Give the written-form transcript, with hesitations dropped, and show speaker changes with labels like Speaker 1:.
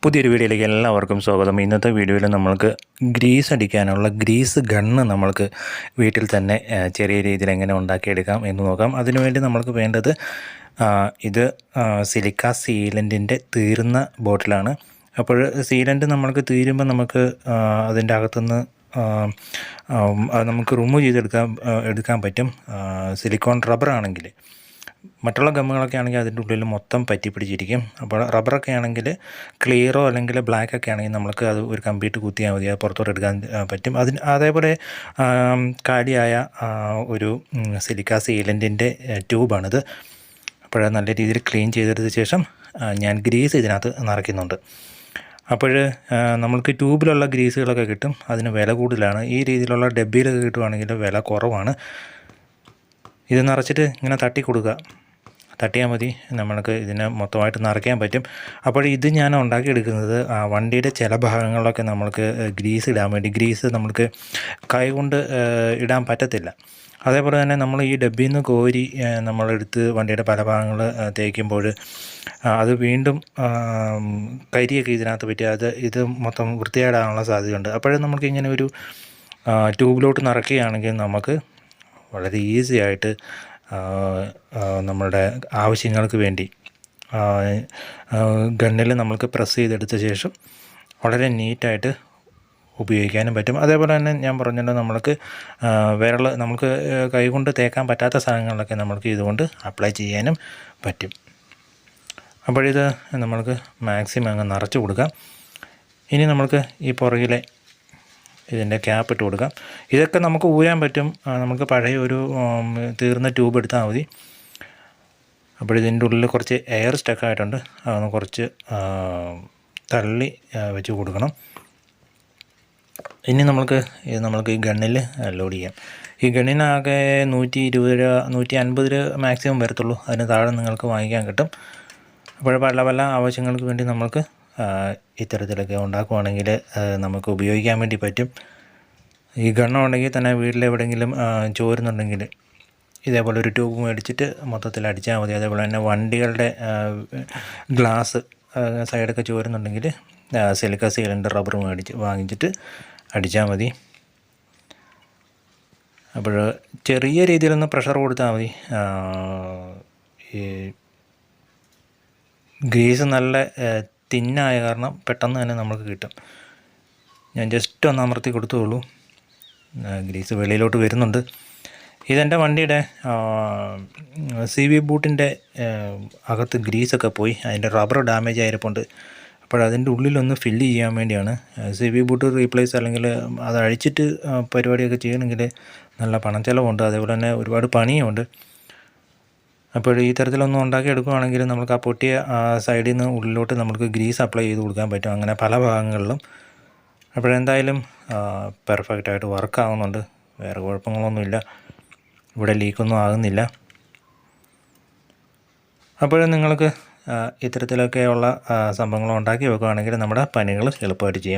Speaker 1: പുതിയൊരു വീഡിയോയിലേക്ക് എല്ലാവർക്കും സ്വാഗതം. ഇന്നത്തെ വീഡിയോയിൽ നമ്മൾക്ക് ഗ്രീസ് അടിക്കാനുള്ള ഗ്രീസ് ഗണ്ണ് നമ്മൾക്ക് വീട്ടിൽ തന്നെ ചെറിയ രീതിയിൽ എങ്ങനെ ഉണ്ടാക്കിയെടുക്കാം എന്ന് നോക്കാം. അതിനുവേണ്ടി നമ്മൾക്ക് വേണ്ടത് ഇത് സിലിക്ക സീലൻറ്റിൻ്റെ തീർന്ന ബോട്ടിലാണ്. അപ്പോൾ സീലൻറ്റ് നമ്മൾക്ക് തീരുമ്പോൾ നമുക്ക് അതിൻ്റെ അകത്തുനിന്ന് നമുക്ക് റിമൂവ് എടുക്കാൻ പറ്റും. സിലിക്കോൺ റബ്ബർ ആണെങ്കിൽ, മറ്റുള്ള ഗമ്മുകളൊക്കെ ആണെങ്കിൽ അതിൻ്റെ ഉള്ളിൽ മൊത്തം പറ്റി പിടിച്ചിരിക്കും. അപ്പോൾ റബ്ബറൊക്കെ ആണെങ്കിൽ ക്ലിയറോ അല്ലെങ്കിൽ ബ്ലാക്ക് ഒക്കെ ആണെങ്കിൽ നമുക്ക് അത് ഒരു കമ്പിയിട്ട് കുത്തിയാൽ മതി, അത് പുറത്തോട്ട് എടുക്കാൻ പറ്റും. അതേപോലെ കാലിയായ ഒരു സിലിക്ക സീലൻറ്റിൻ്റെ ട്യൂബാണിത്. അപ്പോൾ നല്ല രീതിയിൽ ക്ലീൻ ചെയ്തെടുത്ത ശേഷം ഞാൻ ഗ്രീസ് ഇതിനകത്ത് നിറയ്ക്കുന്നുണ്ട്. അപ്പോൾ നമ്മൾക്ക് ട്യൂബിലുള്ള ഗ്രീസുകളൊക്കെ കിട്ടും, അതിന് വില കൂടുതലാണ്. ഈ രീതിയിലുള്ള ഡബ്ബിയിലൊക്കെ കിട്ടുവാണെങ്കിൽ വില കുറവാണ്. ഇത് നിറച്ചിട്ട് ഇങ്ങനെ തട്ടിയാൽ മതി, നമ്മൾക്ക് ഇതിനെ മൊത്തമായിട്ട് നിറയ്ക്കാൻ പറ്റും. അപ്പോൾ ഇത് ഞാൻ ഉണ്ടാക്കിയെടുക്കുന്നത് വണ്ടിയുടെ ചില ഭാഗങ്ങളിലൊക്കെ നമ്മൾക്ക് ഗ്രീസ് ഇടാൻ വേണ്ടി. ഗ്രീസ് നമ്മൾക്ക് കൈ കൊണ്ട് ഇടാൻ പറ്റത്തില്ല. അതേപോലെ തന്നെ നമ്മൾ ഈ ഡബ്ബിയിൽ നിന്ന് കോരി നമ്മളെടുത്ത് വണ്ടിയുടെ പല ഭാഗങ്ങൾ തേക്കുമ്പോൾ അത് വീണ്ടും കരിയൊക്കെ ഇതിനകത്ത് പറ്റി ഇത് മൊത്തം വൃത്തികേടാകാനുള്ള സാധ്യതയുണ്ട്. അപ്പോഴും നമുക്ക് ഇങ്ങനെ ഒരു ട്യൂബിലോട്ട് നിറയ്ക്കുകയാണെങ്കിൽ നമുക്ക് വളരെ ഈസി ആയിട്ട് നമ്മളുടെ ആവശ്യങ്ങൾക്ക് വേണ്ടി ഗണ്ണിൽ നമ്മൾക്ക് പ്രസ് ചെയ്തെടുത്ത ശേഷം വളരെ നീറ്റായിട്ട് ഉപയോഗിക്കാനും പറ്റും. അതേപോലെ തന്നെ ഞാൻ പറഞ്ഞല്ലോ, നമുക്ക് നമുക്ക് കൈകൊണ്ട് തേക്കാൻ പറ്റാത്ത സ്ഥലങ്ങളിലൊക്കെ നമ്മൾക്ക് ഇതുകൊണ്ട് അപ്ലൈ ചെയ്യാനും പറ്റും. അപ്പോഴിത് നമ്മൾക്ക് മാക്സിമം അങ്ങ് നിറച്ച് കൊടുക്കാം. ഇനി നമ്മൾക്ക് ഈ പുറകിലെ ഇതിൻ്റെ ക്യാപ്പ് ഇട്ട് കൊടുക്കാം. ഇതൊക്കെ നമുക്ക് ഊരാൻ പറ്റും. നമുക്ക് പഴയ ഒരു തീർന്ന ട്യൂബ് എടുത്താൽ മതി. അപ്പോൾ ഇതിൻ്റെ ഉള്ളിൽ കുറച്ച് എയർ സ്റ്റക്കായിട്ടുണ്ട്, അതൊന്ന് കുറച്ച് തള്ളി വെച്ച് കൊടുക്കണം. ഇനി നമ്മൾക്ക് ഈ ഗണ്ണിൽ ലോഡ് ചെയ്യാം. ഈ ഗണ്ണിനാകെ 120 രൂപ 150 രൂപ മാക്സിമം വരത്തുള്ളൂ. അതിന് താഴെ നിങ്ങൾക്ക് വാങ്ങിക്കാൻ കിട്ടും. അപ്പോൾ പല ആവശ്യങ്ങൾക്ക് വേണ്ടി നമ്മൾക്ക് ഇത്തരത്തിലൊക്കെ ഉണ്ടാക്കുവാണെങ്കിൽ നമുക്ക് ഉപയോഗിക്കാൻ വേണ്ടി പറ്റും. ഈ ഗണ്ണുണ്ടെങ്കിൽ തന്നെ വീട്ടിലെവിടെയെങ്കിലും ചോരുന്നുണ്ടെങ്കിൽ ഇതേപോലെ ഒരു ട്യൂബ് മേടിച്ചിട്ട് മൊത്തത്തിൽ അടിച്ചാൽ മതി. അതേപോലെ തന്നെ വണ്ടികളുടെ ഗ്ലാസ് സൈഡൊക്കെ ചോരുന്നുണ്ടെങ്കിൽ സിലിക്ക സീലൻ്റ് റബ്ബർ വാങ്ങിച്ചിട്ട് അടിച്ചാൽ മതി. അപ്പോൾ ചെറിയ രീതിയിലൊന്ന് പ്രഷർ കൊടുത്താൽ മതി. ഈ ഗ്രീസ് നല്ല തിന്നായ കാരണം പെട്ടെന്ന് തന്നെ നമുക്ക് കിട്ടും. ഞാൻ ജസ്റ്റ് ഒന്ന് അമർത്തി കൊടുത്തുള്ളൂ, ഗ്രീസ് വെളിയിലോട്ട് വരുന്നുണ്ട്. ഇതെൻ്റെ വണ്ടിയുടെ CV ബൂട്ടിൻ്റെ അകത്ത് ഗ്രീസൊക്കെ പോയി, അതിൻ്റെ റബ്ബർ ഡാമേജ് ആയിരിപ്പുണ്ട്. അപ്പോൾ അതിൻ്റെ ഉള്ളിലൊന്ന് ഫില്ല് ചെയ്യാൻ വേണ്ടിയാണ്. CV ബൂട്ട് റീപ്ലേസ് അല്ലെങ്കിൽ അത് അഴിച്ചിട്ട് പരിപാടിയൊക്കെ ചെയ്യണമെങ്കിൽ നല്ല പണം ചിലവുണ്ട്, അതേപോലെ തന്നെ ഒരുപാട് പണിയുമുണ്ട്. അപ്പോൾ ഈ തരത്തിലൊന്നും ഉണ്ടാക്കിയെടുക്കുകയാണെങ്കിൽ നമുക്ക് ആ പൊട്ടിയ സൈഡിൽ നിന്ന് ഉള്ളിലോട്ട് നമുക്ക് ഗ്രീസ് അപ്ലൈ ചെയ്ത് കൊടുക്കാൻ പറ്റും, അങ്ങനെ പല ഭാഗങ്ങളിലും. അപ്പോഴെന്തായാലും പെർഫെക്റ്റായിട്ട് വർക്കാവുന്നുണ്ട്, വേറെ കുഴപ്പങ്ങളൊന്നുമില്ല, ഇവിടെ ലീക്കൊന്നും ആകുന്നില്ല. അപ്പോൾ നിങ്ങൾക്ക് ഇത്തരത്തിലൊക്കെയുള്ള സംഭവങ്ങൾ ഉണ്ടാക്കി വെക്കുകയാണെങ്കിൽ നമ്മുടെ പണികൾ എളുപ്പമായിട്ട് ചെയ്യാം.